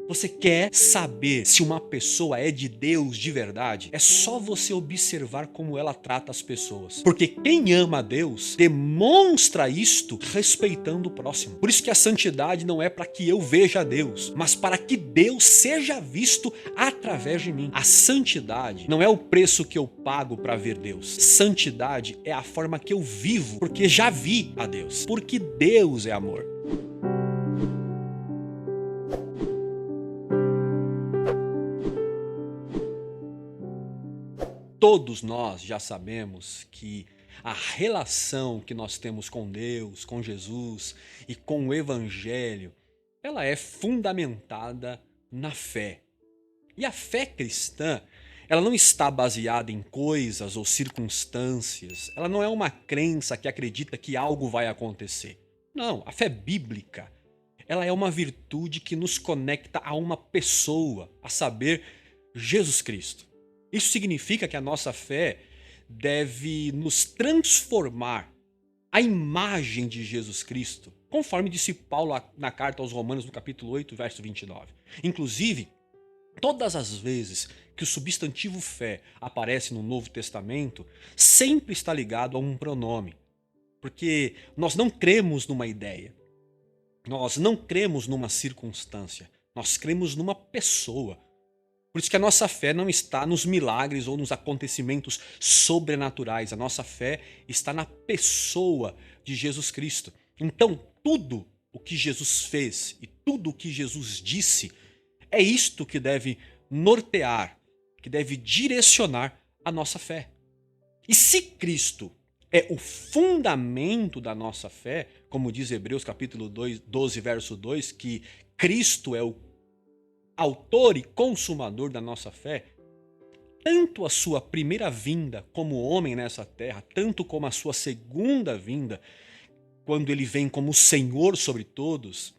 Você quer saber se uma pessoa é de Deus de verdade? É só você observar como ela trata as pessoas. Porque quem ama a Deus demonstra isto respeitando o próximo. Por isso que a santidade não é para que eu veja a Deus, mas para que Deus seja visto através de mim. A santidade não é o preço que eu pago para ver Deus. Santidade é a forma que eu vivo, porque já vi a Deus. Porque Deus é amor. Todos nós já sabemos que a relação que nós temos com Deus, com Jesus e com o Evangelho, ela é fundamentada na fé. E a fé cristã, ela não está baseada em coisas ou circunstâncias. Ela não é uma crença que acredita que algo vai acontecer. Não, a fé bíblica, ela é uma virtude que nos conecta a uma pessoa, a saber, Jesus Cristo. Isso significa que a nossa fé deve nos transformar à imagem de Jesus Cristo, conforme disse Paulo na carta aos Romanos, no capítulo 8, verso 29. Inclusive, todas as vezes que o substantivo fé aparece no Novo Testamento, sempre está ligado a um pronome. Porque nós não cremos numa ideia, nós não cremos numa circunstância, nós cremos numa pessoa. Por isso que a nossa fé não está nos milagres ou nos acontecimentos sobrenaturais. A nossa fé está na pessoa de Jesus Cristo. Então, tudo o que Jesus fez e tudo o que Jesus disse é isto que deve nortear, que deve direcionar a nossa fé. E se Cristo é o fundamento da nossa fé, como diz Hebreus capítulo 12, verso 2, que Cristo é o autor e consumador da nossa fé, tanto a sua primeira vinda como homem nessa terra, tanto como a sua segunda vinda, quando ele vem como Senhor sobre todos,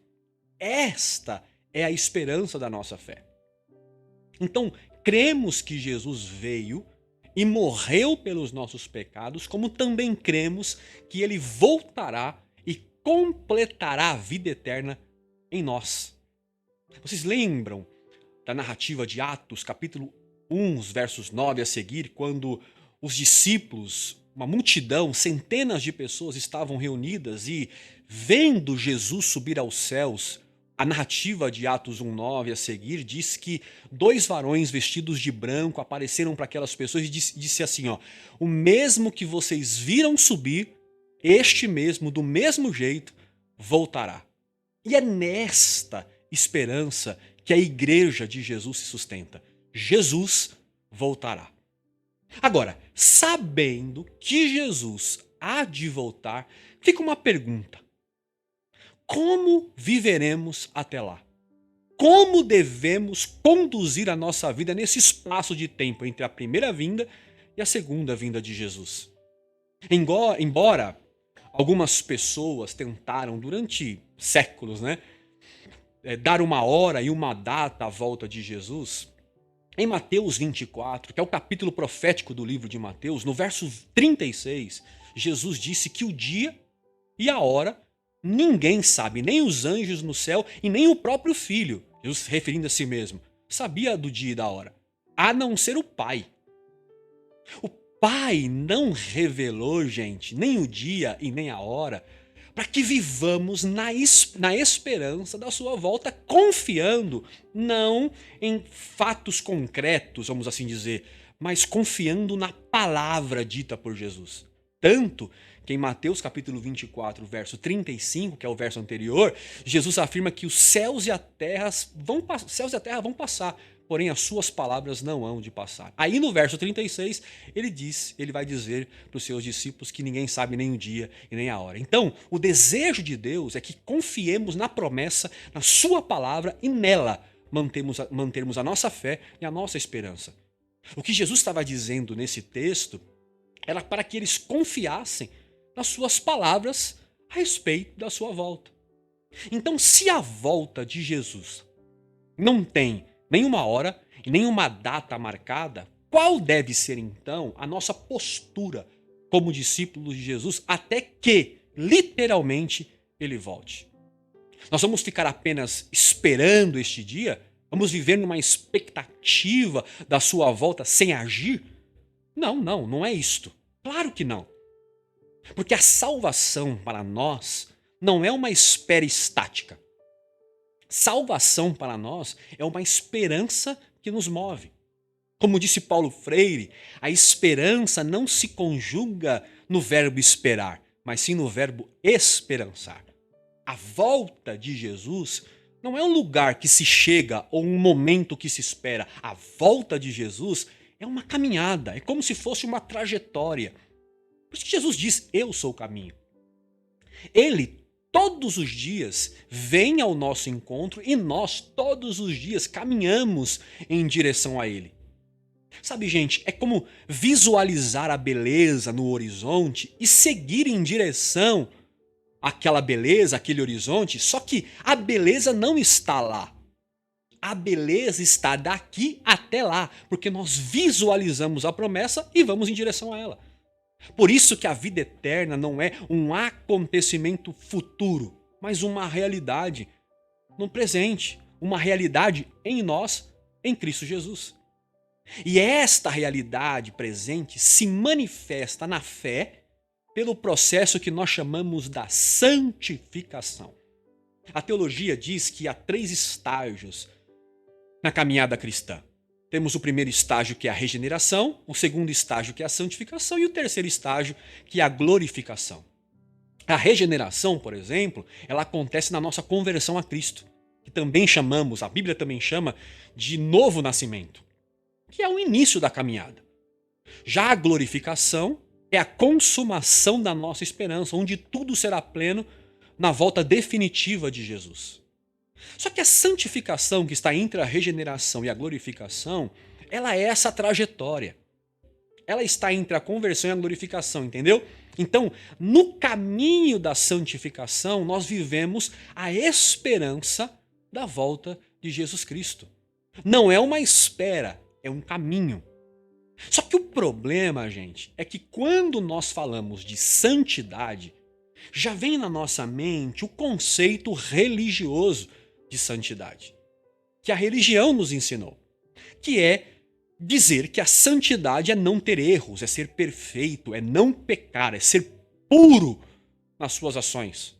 esta é a esperança da nossa fé. Então, cremos que Jesus veio e morreu pelos nossos pecados, como também cremos que ele voltará e completará a vida eterna em nós. Vocês lembram da narrativa de Atos, capítulo 1, versos 9 a seguir, quando os discípulos, uma multidão, centenas de pessoas estavam reunidas e, vendo Jesus subir aos céus, a narrativa de Atos 1:9 a seguir diz que dois varões vestidos de branco apareceram para aquelas pessoas e disse assim, ó: o mesmo que vocês viram subir, este mesmo, do mesmo jeito, voltará. E é nesta esperança que a igreja de Jesus se sustenta. Jesus voltará. Agora, sabendo que Jesus há de voltar, fica uma pergunta: como viveremos até lá? Como devemos conduzir a nossa vida nesse espaço de tempo entre a primeira vinda e a segunda vinda de Jesus? Embora algumas pessoas tentaram durante séculos, dar uma hora e uma data à volta de Jesus, em Mateus 24, que é o capítulo profético do livro de Mateus, no verso 36, Jesus disse que o dia e a hora ninguém sabe, nem os anjos no céu e nem o próprio Filho, Jesus referindo a si mesmo, sabia do dia e da hora, a não ser o Pai. O Pai não revelou, gente, nem o dia e nem a hora, para que vivamos na esperança da sua volta, confiando não em fatos concretos, vamos assim dizer, mas confiando na palavra dita por Jesus. Tanto que em Mateus capítulo 24, verso 35, que é o verso anterior, Jesus afirma que os céus e a terra vão passar, porém as suas palavras não hão de passar. Aí no verso 36, ele vai dizer para os seus discípulos que ninguém sabe nem o dia e nem a hora. Então, o desejo de Deus é que confiemos na promessa, na sua palavra e nela mantermos a nossa fé e a nossa esperança. O que Jesus estava dizendo nesse texto era para que eles confiassem nas suas palavras a respeito da sua volta. Então, se a volta de Jesus não tem nenhuma hora e nenhuma data marcada, qual deve ser então a nossa postura como discípulos de Jesus até que, literalmente, ele volte? Nós vamos ficar apenas esperando este dia? Vamos viver numa expectativa da sua volta sem agir? Não, não, não é isto. Claro que não. Porque a salvação para nós não é uma espera estática. Salvação para nós é uma esperança que nos move. Como disse Paulo Freire, a esperança não se conjuga no verbo esperar, mas sim no verbo esperançar. A volta de Jesus não é um lugar que se chega ou um momento que se espera. A volta de Jesus é uma caminhada, é como se fosse uma trajetória. Por isso que Jesus diz, eu sou o caminho. Ele todos os dias vem ao nosso encontro e nós todos os dias caminhamos em direção a ele. Sabe, gente, é como visualizar a beleza no horizonte e seguir em direção àquela beleza, aquele horizonte, só que a beleza não está lá. A beleza está daqui até lá, porque nós visualizamos a promessa e vamos em direção a ela. Por isso que a vida eterna não é um acontecimento futuro, mas uma realidade no presente, uma realidade em nós, em Cristo Jesus. E esta realidade presente se manifesta na fé pelo processo que nós chamamos da santificação. A teologia diz que há 3 estágios na caminhada cristã. Temos o primeiro estágio, que é a regeneração, o segundo estágio, que é a santificação, e o terceiro estágio, que é a glorificação. A regeneração, por exemplo, ela acontece na nossa conversão a Cristo, que também chamamos, a Bíblia também chama de novo nascimento, que é o início da caminhada. Já a glorificação é a consumação da nossa esperança, onde tudo será pleno na volta definitiva de Jesus. Só que a santificação que está entre a regeneração e a glorificação, ela é essa trajetória. Ela está entre a conversão e a glorificação, entendeu? Então, no caminho da santificação, nós vivemos a esperança da volta de Jesus Cristo. Não é uma espera, é um caminho. Só que o problema, gente, é que quando nós falamos de santidade, já vem na nossa mente o conceito religioso de santidade, que a religião nos ensinou, que é dizer que a santidade é não ter erros, é ser perfeito, é não pecar, é ser puro nas suas ações.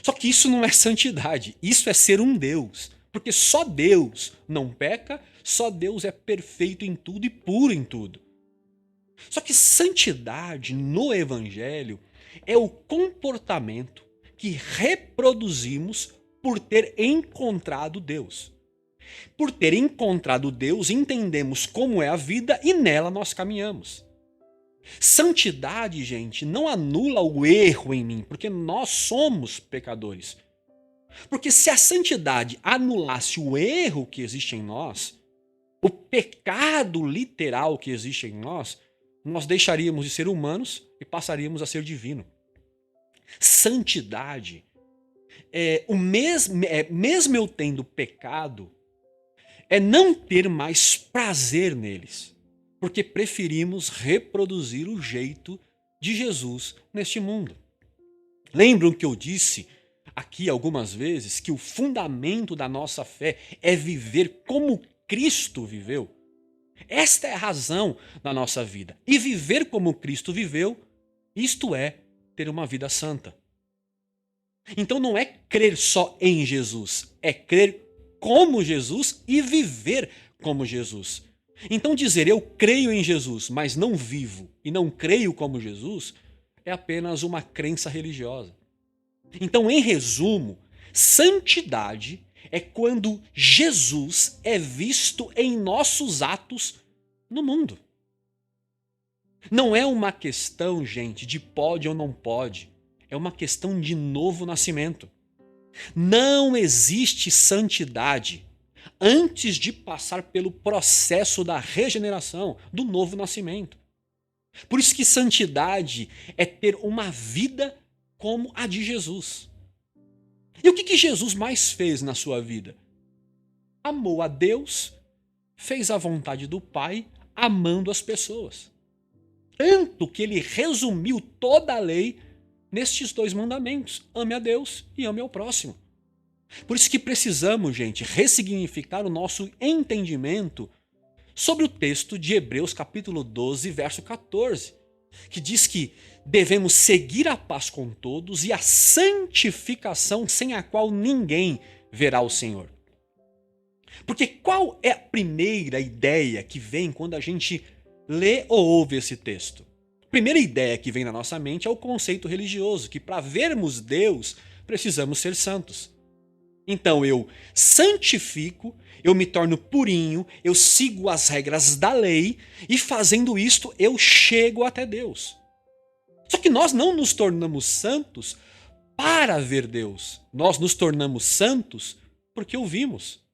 Só que isso não é santidade, isso é ser um Deus, porque só Deus não peca, só Deus é perfeito em tudo e puro em tudo. Só que santidade no Evangelho é o comportamento que reproduzimos por ter encontrado Deus. Por ter encontrado Deus, entendemos como é a vida e nela nós caminhamos. Santidade, gente, não anula o erro em mim, porque nós somos pecadores. Porque se a santidade anulasse o erro que existe em nós, o pecado literal que existe em nós deixaríamos de ser humanos e passaríamos a ser divino. Santidade mesmo eu tendo pecado, é não ter mais prazer neles, porque preferimos reproduzir o jeito de Jesus neste mundo. Lembram que eu disse aqui algumas vezes que o fundamento da nossa fé é viver como Cristo viveu? Esta é a razão da nossa vida. E viver como Cristo viveu, isto é ter uma vida santa. Então não é crer só em Jesus, é crer como Jesus e viver como Jesus. Então dizer eu creio em Jesus, mas não vivo e não creio como Jesus, é apenas uma crença religiosa. Então, em resumo, santidade é quando Jesus é visto em nossos atos no mundo. Não é uma questão, gente, de pode ou não pode. É uma questão de novo nascimento. Não existe santidade antes de passar pelo processo da regeneração, do novo nascimento. Por isso que santidade é ter uma vida como a de Jesus. E o que Jesus mais fez na sua vida? Amou a Deus, fez a vontade do Pai, amando as pessoas. Tanto que ele resumiu toda a lei nestes 2 mandamentos: ame a Deus e ame ao próximo. Por isso que precisamos, gente, ressignificar o nosso entendimento sobre o texto de Hebreus capítulo 12, verso 14, que diz que devemos seguir a paz com todos e a santificação sem a qual ninguém verá o Senhor. Porque qual é a primeira ideia que vem quando a gente lê ou ouve esse texto? A primeira ideia que vem na nossa mente é o conceito religioso, que para vermos Deus precisamos ser santos. Então eu santifico, eu me torno purinho, eu sigo as regras da lei e fazendo isto eu chego até Deus. Só que nós não nos tornamos santos para ver Deus. Nós nos tornamos santos porque o vimos.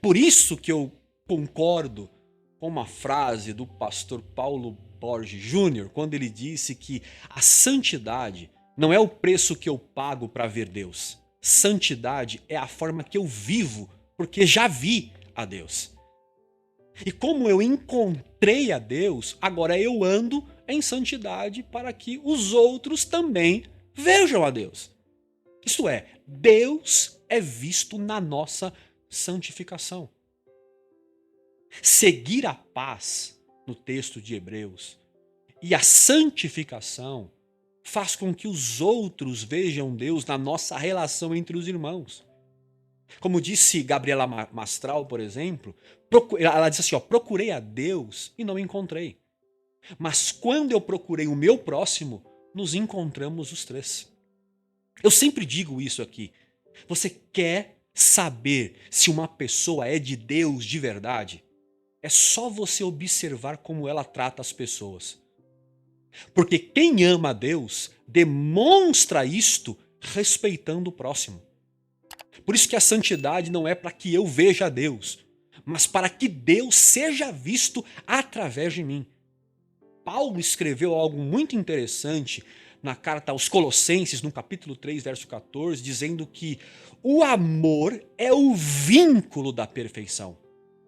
Por isso que eu concordo com uma frase do pastor Paulo Borges Júnior, quando ele disse que a santidade não é o preço que eu pago para ver Deus. Santidade é a forma que eu vivo, porque já vi a Deus. E como eu encontrei a Deus, agora eu ando em santidade para que os outros também vejam a Deus. Isto é, Deus é visto na nossa santificação. Seguir a paz no texto de Hebreus e a santificação faz com que os outros vejam Deus na nossa relação entre os irmãos. Como disse Gabriela Mastral, por exemplo, ela disse assim, procurei a Deus e não encontrei. Mas quando eu procurei o meu próximo, nos encontramos os três. Eu sempre digo isso aqui. Você quer saber se uma pessoa é de Deus de verdade? É só você observar como ela trata as pessoas. Porque quem ama a Deus demonstra isto respeitando o próximo. Por isso que a santidade não é para que eu veja a Deus, mas para que Deus seja visto através de mim. Paulo escreveu algo muito interessante na carta aos Colossenses, no capítulo 3, verso 14, dizendo que o amor é o vínculo da perfeição.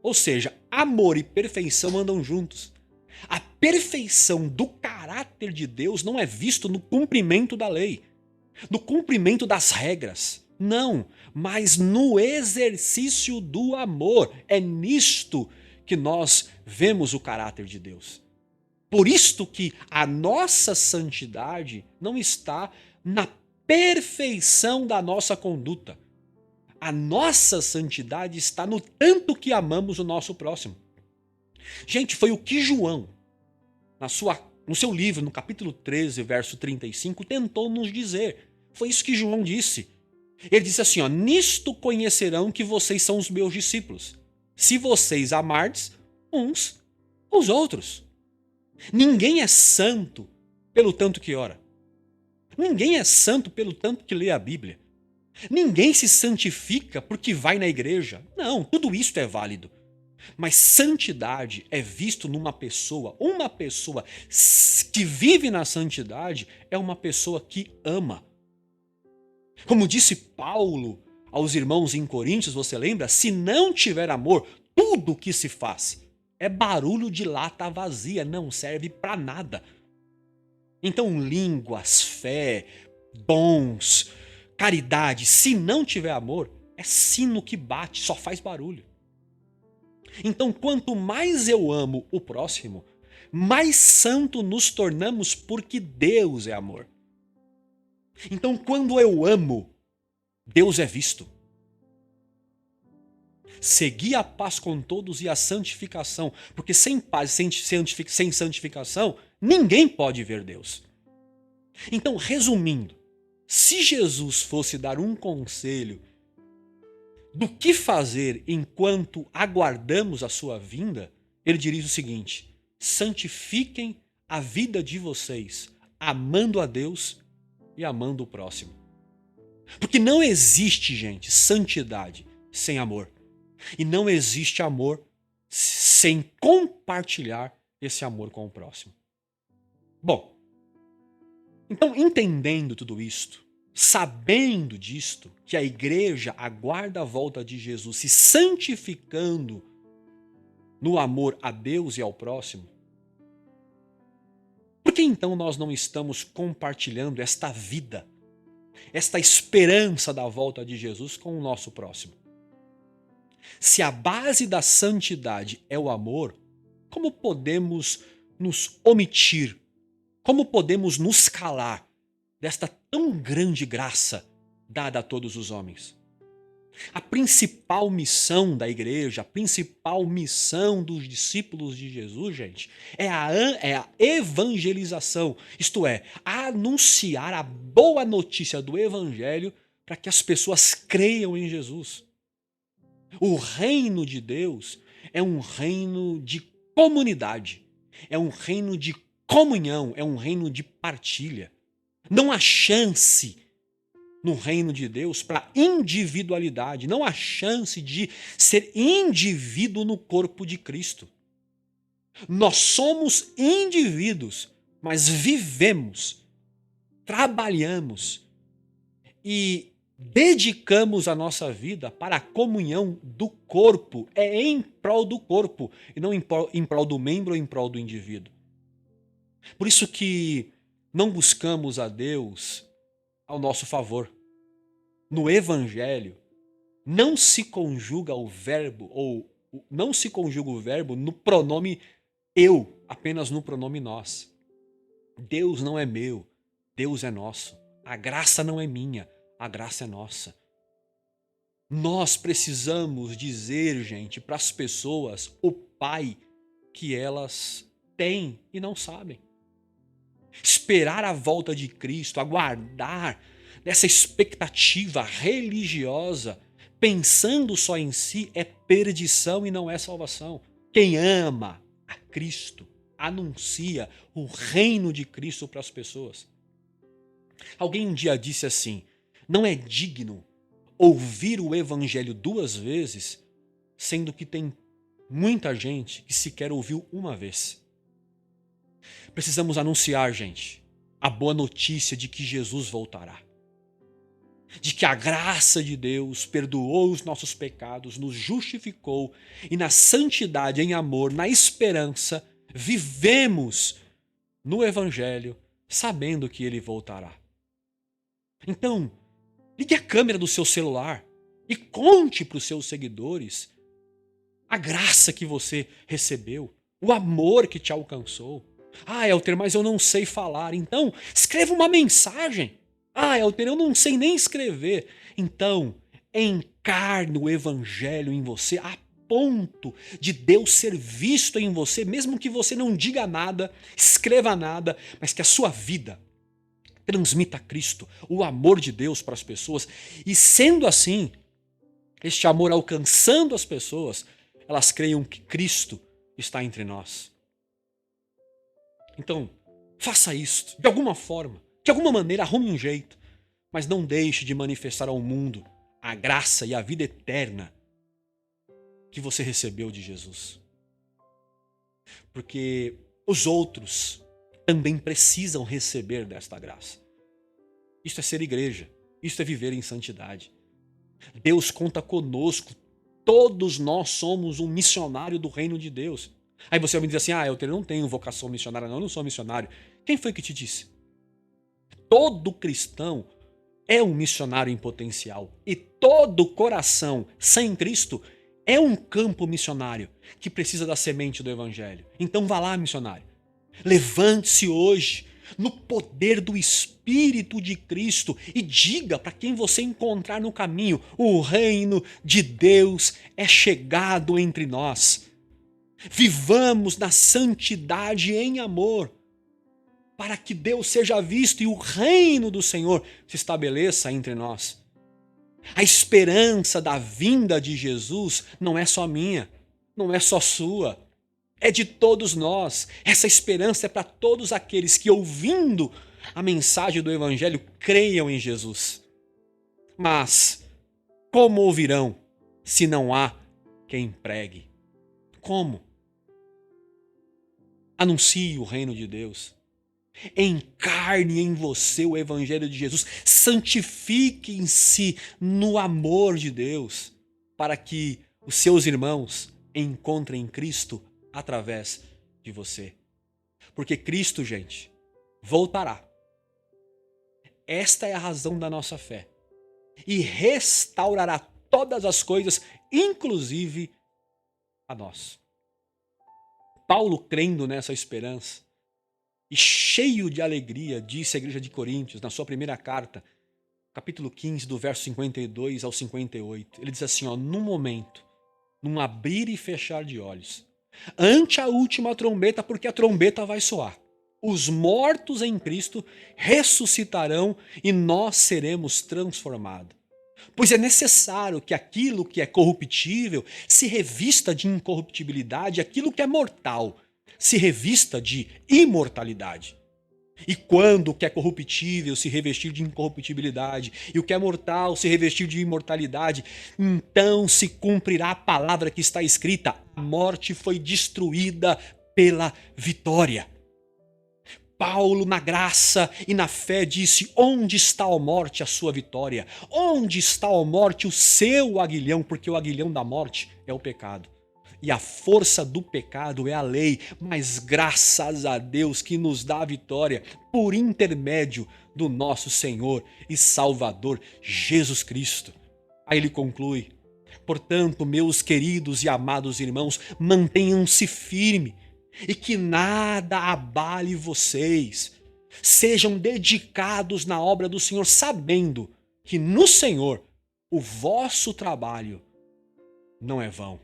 Ou seja, amor e perfeição andam juntos. A perfeição do caráter de Deus não é visto no cumprimento da lei, no cumprimento das regras. Não, mas no exercício do amor. É nisto que nós vemos o caráter de Deus. Por isto que a nossa santidade não está na perfeição da nossa conduta. A nossa santidade está no tanto que amamos o nosso próximo. Gente, foi o que João, no seu livro, no capítulo 13, verso 35, tentou nos dizer. Foi isso que João disse. Ele disse assim, nisto conhecerão que vocês são os meus discípulos, se vocês amardes uns os outros. Ninguém é santo pelo tanto que ora. Ninguém é santo pelo tanto que lê a Bíblia. Ninguém se santifica porque vai na igreja. Não, tudo isso é válido. Mas santidade é visto numa pessoa. Uma pessoa que vive na santidade é uma pessoa que ama. Como disse Paulo aos irmãos em Coríntios, você lembra? Se não tiver amor, tudo que se faz é barulho de lata vazia, não serve para nada. Então, línguas, fé, dons, caridade, se não tiver amor, é sino que bate, só faz barulho. Então, quanto mais eu amo o próximo, mais santo nos tornamos porque Deus é amor. Então, quando eu amo, Deus é visto. Seguir a paz com todos e a santificação, porque sem paz, sem santificação, ninguém pode ver Deus. Então, resumindo, se Jesus fosse dar um conselho do que fazer enquanto aguardamos a sua vinda, ele diria o seguinte: santifiquem a vida de vocês, amando a Deus e amando o próximo. Porque não existe, gente, santidade sem amor. E não existe amor sem compartilhar esse amor com o próximo. Bom, então entendendo tudo isto, sabendo disto, que a igreja aguarda a volta de Jesus, se santificando no amor a Deus e ao próximo, por que então nós não estamos compartilhando esta vida, esta esperança da volta de Jesus com o nosso próximo? Se a base da santidade é o amor, como podemos nos omitir? Como podemos nos calar desta tão grande graça dada a todos os homens? A principal missão da igreja, a principal missão dos discípulos de Jesus, gente, é a evangelização. Isto é, anunciar a boa notícia do evangelho para que as pessoas creiam em Jesus. O reino de Deus é um reino de comunidade, é um reino de comunhão, é um reino de partilha. Não há chance no reino de Deus para individualidade, não há chance de ser indivíduo no corpo de Cristo. Nós somos indivíduos, mas vivemos, trabalhamos e dedicamos a nossa vida para a comunhão do corpo, é em prol do corpo e não em prol do membro ou em prol do indivíduo. Por isso que não buscamos a Deus ao nosso favor. No evangelho não se conjuga o verbo ou não se conjuga o verbo no pronome eu, apenas no pronome nós. Deus não é meu, Deus é nosso. A graça não é minha, a graça é nossa. Nós precisamos dizer, gente, para as pessoas o Pai que elas têm e não sabem. Esperar a volta de Cristo, aguardar dessa expectativa religiosa, pensando só em si, é perdição e não é salvação. Quem ama a Cristo anuncia o reino de Cristo para as pessoas. Alguém um dia disse assim: não é digno ouvir o evangelho 2 vezes, sendo que tem muita gente que sequer ouviu uma vez. Precisamos anunciar, gente, a boa notícia de que Jesus voltará. De que a graça de Deus perdoou os nossos pecados, nos justificou e na santidade, em amor, na esperança, vivemos no evangelho sabendo que ele voltará. Então, ligue a câmera do seu celular e conte para os seus seguidores a graça que você recebeu, o amor que te alcançou. Ah, Elter, mas eu não sei falar. Então, escreva uma mensagem. Ah, Elter, eu não sei nem escrever. Então, encarne o evangelho em você a ponto de Deus ser visto em você, mesmo que você não diga nada, escreva nada, mas que a sua vida transmita Cristo, o amor de Deus para as pessoas. E sendo assim, este amor alcançando as pessoas, elas creiam que Cristo está entre nós. Então, faça isso, de alguma forma, de alguma maneira, arrume um jeito, mas não deixe de manifestar ao mundo a graça e a vida eterna que você recebeu de Jesus. Porque os outros também precisam receber desta graça. Isso é ser igreja, isso é viver em santidade. Deus conta conosco, todos nós somos um missionário do reino de Deus. Aí você vai me dizer assim: ah, eu não tenho vocação missionária, não, eu não sou missionário. Quem foi que te disse? Todo cristão é um missionário em potencial. E todo coração sem Cristo é um campo missionário que precisa da semente do evangelho. Então vá lá, missionário. Levante-se hoje no poder do Espírito de Cristo e diga para quem você encontrar no caminho: o reino de Deus é chegado entre nós. Vivamos na santidade em amor, para que Deus seja visto e o reino do Senhor se estabeleça entre nós. A esperança da vinda de Jesus não é só minha, não é só sua, é de todos nós. Essa esperança é para todos aqueles que, ouvindo a mensagem do Evangelho, creiam em Jesus. Mas como ouvirão se não há quem pregue? Como? Anuncie o reino de Deus. Encarne em você o evangelho de Jesus. Santifiquem-se no amor de Deus, para que os seus irmãos encontrem Cristo através de você. Porque Cristo, gente, voltará. esta é a razão da nossa fé. E restaurará todas as coisas, inclusive a nós. Paulo, crendo nessa esperança e cheio de alegria, disse à igreja de Coríntios, na sua primeira carta, capítulo 15, do verso 52 ao 58. Ele diz assim, num momento, num abrir e fechar de olhos, ante a última trombeta, porque a trombeta vai soar, os mortos em Cristo ressuscitarão e nós seremos transformados. Pois é necessário que aquilo que é corruptível se revista de incorruptibilidade, aquilo que é mortal se revista de imortalidade. E quando o que é corruptível se revestir de incorruptibilidade e o que é mortal se revestir de imortalidade, então se cumprirá a palavra que está escrita: a morte foi destruída pela vitória. Paulo, na graça e na fé, disse: onde está, ó morte, a sua vitória? Onde está, ó morte, o seu aguilhão? Porque o aguilhão da morte é o pecado. E a força do pecado é a lei, mas graças a Deus que nos dá a vitória por intermédio do nosso Senhor e Salvador Jesus Cristo. Aí ele conclui: portanto, meus queridos e amados irmãos, mantenham-se firmes e que nada abale vocês. Sejam dedicados na obra do Senhor, sabendo que no Senhor o vosso trabalho não é vão.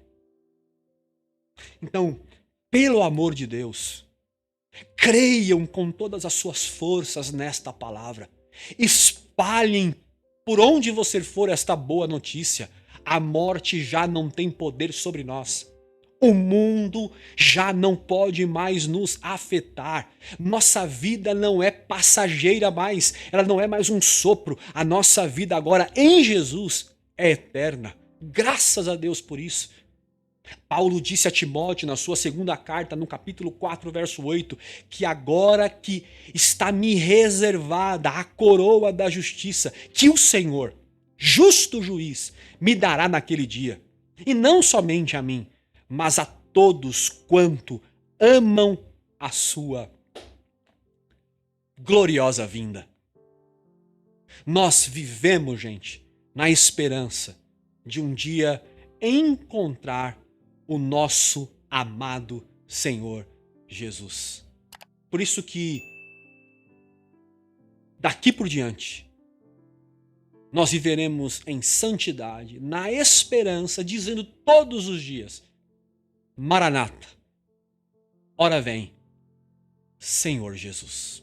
Então, pelo amor de Deus, creiam com todas as suas forças nesta palavra. Espalhem por onde você for esta boa notícia. A morte já não tem poder sobre nós. O mundo já não pode mais nos afetar. Nossa vida não é passageira mais. Ela não é mais um sopro. A nossa vida agora em Jesus é eterna. Graças a Deus por isso. Paulo disse a Timóteo na sua segunda carta, no capítulo 4, verso 8, que agora que está me reservada a coroa da justiça, que o Senhor, justo juiz, me dará naquele dia. E não somente a mim, mas a todos quanto amam a sua gloriosa vinda. Nós vivemos, gente, na esperança de um dia encontrar o nosso amado Senhor Jesus. Por isso que daqui por diante nós viveremos em santidade, na esperança, dizendo todos os dias: Maranata, ora vem, Senhor Jesus.